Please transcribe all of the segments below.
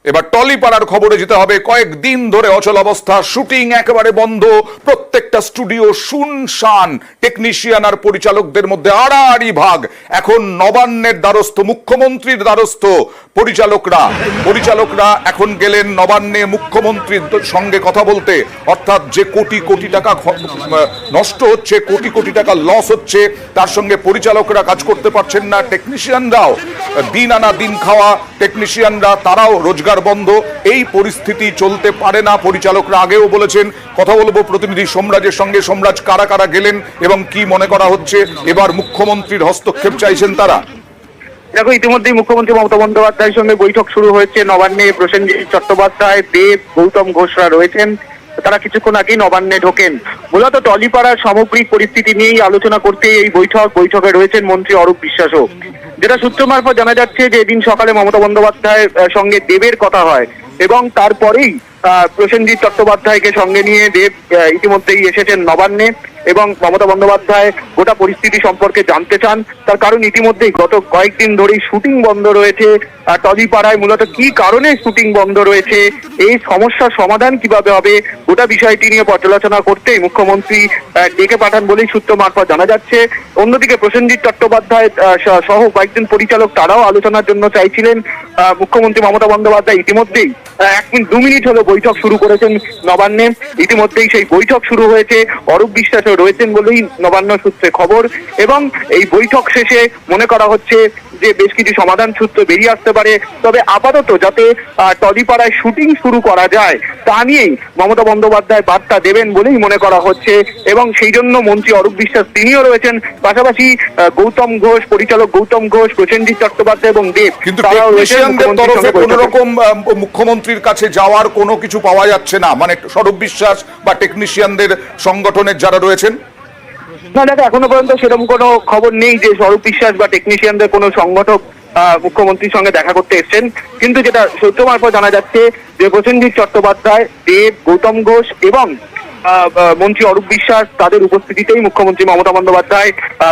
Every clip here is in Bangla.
এবার টলিপাড়ার খবরে যেতে হবে। কয়েকদিন ধরে অচল অবস্থা, শুটিং একেবারে বন্ধ, প্রত্যেকটা স্টুডিও শুনশান, টেকনিশিয়ান আর পরিচালকদের মধ্যে আড়াআড়ি ভাগ। এখন নবান্নের দ্বারস্থ, মুখ্যমন্ত্রীর দ্বারস্থ পরিচালকরা এখন গেলেন নবান্নে মুখ্যমন্ত্রীর সঙ্গে কথা বলতে। অর্থাৎ যে কোটি কোটি টাকা নষ্ট হচ্ছে, কোটি কোটি টাকা লস হচ্ছে, তার সঙ্গে পরিচালকরা কাজ করতে পারছেন না, টেকনিশিয়ানরাও দিন আনা দিন খাওয়া টেকনিশিয়ানরা তারাও রোজগার বন্ধ। এই পরিস্থিতি চলতে পারে না। পরিচালকরা আগেও বলেছেন। কথা বলবো প্রতিনিধি সোমরাজের সঙ্গে। সোমরাজ, কারা কারা গেলেন এবং কি মনে করা হচ্ছে এবার মুখ্যমন্ত্রীর হস্তক্ষেপ চাইছেন তারা? দেখো, ইতিমধ্যেই মুখ্যমন্ত্রী মমতা বন্দ্যোপাধ্যায়ের সঙ্গে বৈঠক শুরু হয়েছে। নবান্নে প্রসেনজিৎ চট্টোপাধ্যায়, দেব, গৌতম ঘোষরা রয়েছেন। তারা কিছুক্ষণ আগেই নবান্নে ঢোকেন। মূলত টলিপাড়ার সামগ্রিক পরিস্থিতি নিয়েই আলোচনা করতে এই বৈঠকে রয়েছেন মন্ত্রী অরূপ বিশ্বাসও। যেটা সূত্র মারফত জানা যাচ্ছে যে এদিন সকালে মমতা বন্দ্যোপাধ্যায়ের সঙ্গে দেবের কথা হয় এবং তারপরেই প্রসেনজিৎ চট্টোপাধ্যায়কে সঙ্গে নিয়ে দেব ইতিমধ্যেই এসেছেন নবান্নে এবং মমতা বন্দ্যোপাধ্যায় গোটা পরিস্থিতি সম্পর্কে জানতে চান। তার কারণ ইতিমধ্যেই গত কয়েকদিন ধরেই শুটিং বন্ধ রয়েছে টলিপাড়ায়। মূলত কি কারণে শুটিং বন্ধ রয়েছে, এই সমস্যার সমাধান কিভাবে হবে, গোটা বিষয়টি নিয়ে পর্যালোচনা করতেই মুখ্যমন্ত্রী ডেকে পাঠান বলেই সূত্র মারফত জানা যাচ্ছে। অন্যদিকে প্রসেনজিৎ চট্টোপাধ্যায় সহ কয়েকজন পরিচালক তারাও আলোচনার জন্য চাইছিলেন। মুখ্যমন্ত্রী মমতা বন্দ্যোপাধ্যায় ইতিমধ্যেই 1-2 মিনিট হলো বৈঠক শুরু করেছেন নবান্নে। ইতিমধ্যেই সেই বৈঠক শুরু হয়েছে। অরূপ বিশ্বাসও রয়েছেন বলেই নবান্ন সূত্রে খবর এবং এই বৈঠক শেষে মনে করা হচ্ছে যে বেশ কিছু সমাধান সূত্র বেরিয়ে আসতে পারে। তবে আপাতত যাতে টলিপাড়ায় শুটিং শুরু করা যায় তা নিয়েই মমতা বন্দ্যোপাধ্যায় বার্তা দেবেন বলেই মনে করা হচ্ছে এবং সেই জন্য মন্ত্রী অরূপ বিশ্বাস তিনিও রয়েছেন। পাশাপাশি গৌতম ঘোষ, পরিচালক গৌতম ঘোষ, প্রসেনজিৎ চট্টোপাধ্যায় এবং দেব, কিন্তু টেকনিশিয়ানদের তরফে কোন রকম মুখ্যমন্ত্রীর কাছে যাওয়ার কোনো কিছু পাওয়া যাচ্ছে না, মানে অরূপ বিশ্বাস বা টেকনিশিয়ানদের সংগঠনের যারা রয়েছেন। না দেখো, এখনো পর্যন্ত সেরকম কোনো খবর নেই যে অরূপ বিশ্বাস বা টেকনিশিয়ানদের কোনো সংগঠক মুখ্যমন্ত্রীর সঙ্গে দেখা করতে এসছেন। কিন্তু যেটা সূত্র মারফত জানা যাচ্ছে যে প্রসেনজিৎ চট্টোপাধ্যায়, দেব, গৌতম ঘোষ এবং মন্ত্রী অরূপ বিশ্বাস তাদের উপস্থিতিতেই মুখ্যমন্ত্রী মমতা বন্দ্যোপাধ্যায়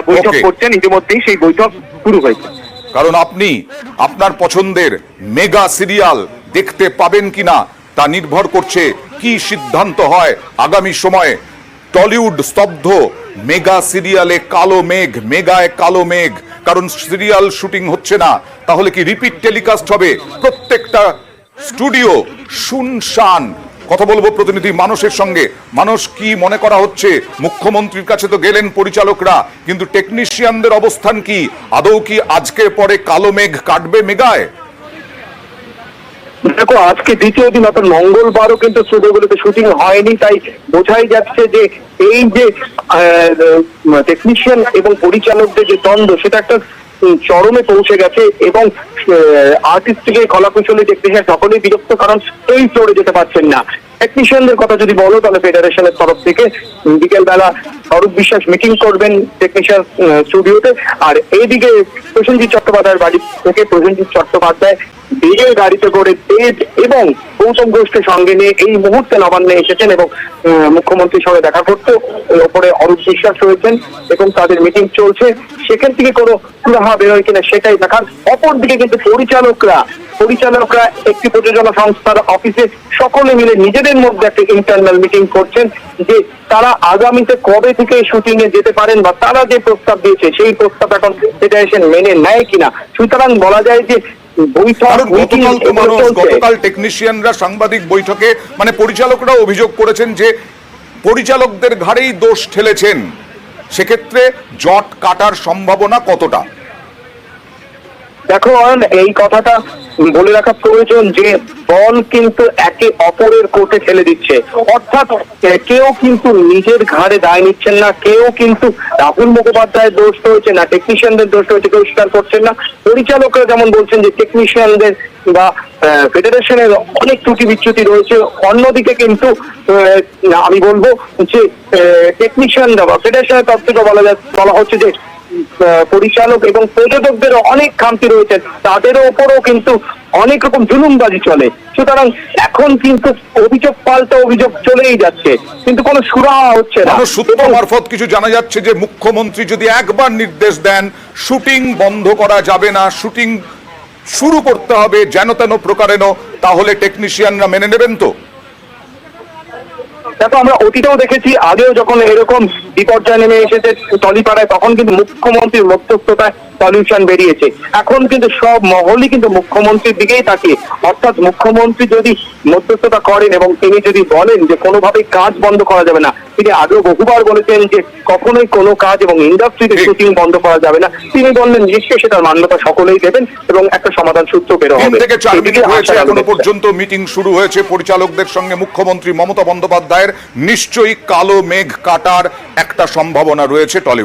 বৈঠক করছেন। ইতিমধ্যেই সেই বৈঠক শুরু হয়েছে। কারণ আপনি আপনার পছন্দের মেগা সিরিয়াল দেখতে পাবেন কিনা তা নির্ভর করছে কি সিদ্ধান্ত হয় আগামী সময়ে। টলিউড স্তব্ধ, মেগা সিরিয়ালে কালো মেঘ, মেগায় কালো মেঘ, কারণ সিরিয়াল শুটিং হচ্ছে না। তাহলে কি রিপিট টেলিকাস্ট হবে? প্রত্যেকটা স্টুডিও শুনশান। কথা বলবো প্রতিনিধি মানুষের সঙ্গে। মানুষ, কি মনে করা হচ্ছে? মুখ্যমন্ত্রীর কাছে তো গেলেন পরিচালকরা, কিন্তু টেকনিশিয়ানদের অবস্থান কি? আদৌ কি আজকের পরে কালো মেঘ কাটবে মেগায়? দেখো, আজকে দ্বিতীয় দিন, অর্থাৎ মঙ্গলবারও কিন্তু স্টুডিওগুলোতে শুটিং হয়নি। তাই বোঝাই যাচ্ছে যে এই যে টেকনিশিয়ান এবং পরিচালকদের যে দ্বন্দ্ব সেটা একটা চরমে পৌঁছে গেছে এবং আর্টিস্ট থেকে কলাকুশলী টেকনিশিয়ান সকলেই বিরক্ত, কারণ এই ফ্লোরে যেতে পারছেন না। টেকনিশিয়ানদের কথা যদি বলো তাহলে ফেডারেশনের তরফ থেকে বিকেলবেলা অরূপ বিশ্বাস মিটিং করবেন টেকনিশিয়ান স্টুডিওতে, আর এইদিকে প্রসেনজিৎ চট্টোপাধ্যায়ের বাড়ি থেকে প্রসেনজিৎ চট্টোপাধ্যায় দেবের গাড়িতে করে দেব এবং গৌতম ঘোষকে সঙ্গে নিয়ে এই মুহূর্তে নবান্নে এসেছেন এবং মুখ্যমন্ত্রীর সঙ্গে দেখা করতে। ওপরে অরূপ বিশ্বাস রয়েছেন এবং তাদের মিটিং চলছে। সেখান থেকে কোনো সুরাহা বেরোয় কিনা সেটাই দেখার। অপরদিকে কিন্তু পরিচালকরা একটি প্রযোজনা সংস্থার অফিসে সকলে মিলে নিজেদের মধ্যে একটা ইন্টারনাল মিটিং করছেন যে তারা আগামীতে কবে থেকে শুটিং এ যেতে পারেন বা তারা যে প্রস্তাব দিয়েছে সেই প্রস্তাব এখন ফেডারেশন মেনে নেয় কিনা। সুতরাং বলা যায় যে গতকাল টেকনিশিয়ানরা সাংবাদিক বৈঠকে, মানে পরিচালকরা অভিযোগ করেছেন যে পরিচালকদের ঘাড়েই দোষ ঠেলেছেন। সেক্ষেত্রে জট কাটার সম্ভাবনা কতটা? দেখো, এই কথাটা বলে রাখা প্রয়োজন যে বল কিন্তু একে অপরের কোর্টে ঠেলে দিচ্ছে। অর্থাৎ কেউ কিন্তু নিজের ঘাড়ে দায় নিচ্ছেন না, কেউ কিন্তু রাহুল মুখোপাধ্যায়ের দোষ রয়েছে না, টেকনিশিয়ানদের দোষ রয়েছে কেউ স্বীকার করছেন না। পরিচালকরা যেমন বলছেন যে টেকনিশিয়ানদের বা ফেডারেশনের অনেক ত্রুটি বিচ্যুতি রয়েছে। অন্যদিকে কিন্তু আমি বলবো যে টেকনিশিয়ানরা বা ফেডারেশনের তরফ থেকে বলা হচ্ছে যে পরিচালক এবং প্রযোজকদের অনেক খামতি রয়েছে, তাদের উপরও কিন্তু অনেক রকম জুলুমবাজি চলে। সুতরাং এখন কিন্তু অভিযোগ পাল্টা অভিযোগ চলেই যাচ্ছে, কিন্তু কোনো সুরাহা হচ্ছে না। সূত্র মারফত কিছু জানা যাচ্ছে যে মুখ্যমন্ত্রী যদি একবার নির্দেশ দেন শুটিং বন্ধ করা যাবে না, শুটিং শুরু করতে হবে যেন তেন প্রকারেণ, তাহলে টেকনিশিয়ানরা মেনে নেবেন তো? দেখো, আমরা অতীতেও দেখেছি, আগেও যখন এরকম বিপর্যয় নেমে এসেছে টলিপাড়ায়, তখন কিন্তু মুখ্যমন্ত্রীর মধ্যস্থতায় সলিউশন বেরিয়েছে। এখন কিন্তু সব মহলই কিন্তু মুখ্যমন্ত্রীর দিকেই তাকিয়ে, অর্থাৎ মুখ্যমন্ত্রী যদি মধ্যস্থতা করেন এবং তিনি যদি বলেন যে কোনোভাবেই কাজ বন্ধ করা যাবে না, তিনি আগেও বহুবার বলেছেন যে কখনোই কোনো কাজ এবং ইন্ডাস্ট্রিতে শুটিং বন্ধ করা যাবে না। তিনি বললেন নিশ্চয়ই সেটার মান্যতা সকলেই দেবেন এবং একটা সমাধান সূত্র বেরো 3 হবে। থেকে 4 এদিকে মিনিট হয়েছে, আশা এখনো রাখবেন। পর্যন্ত মিটিং শুরু হয়েছে পরিচালকদের সঙ্গে মুখ্যমন্ত্রী মমতা বন্দ্যোপাধ্যায়ের। নিশ্চয়ই কালো মেঘ কাটার একটা সম্ভাবনা রয়েছে টলিউড।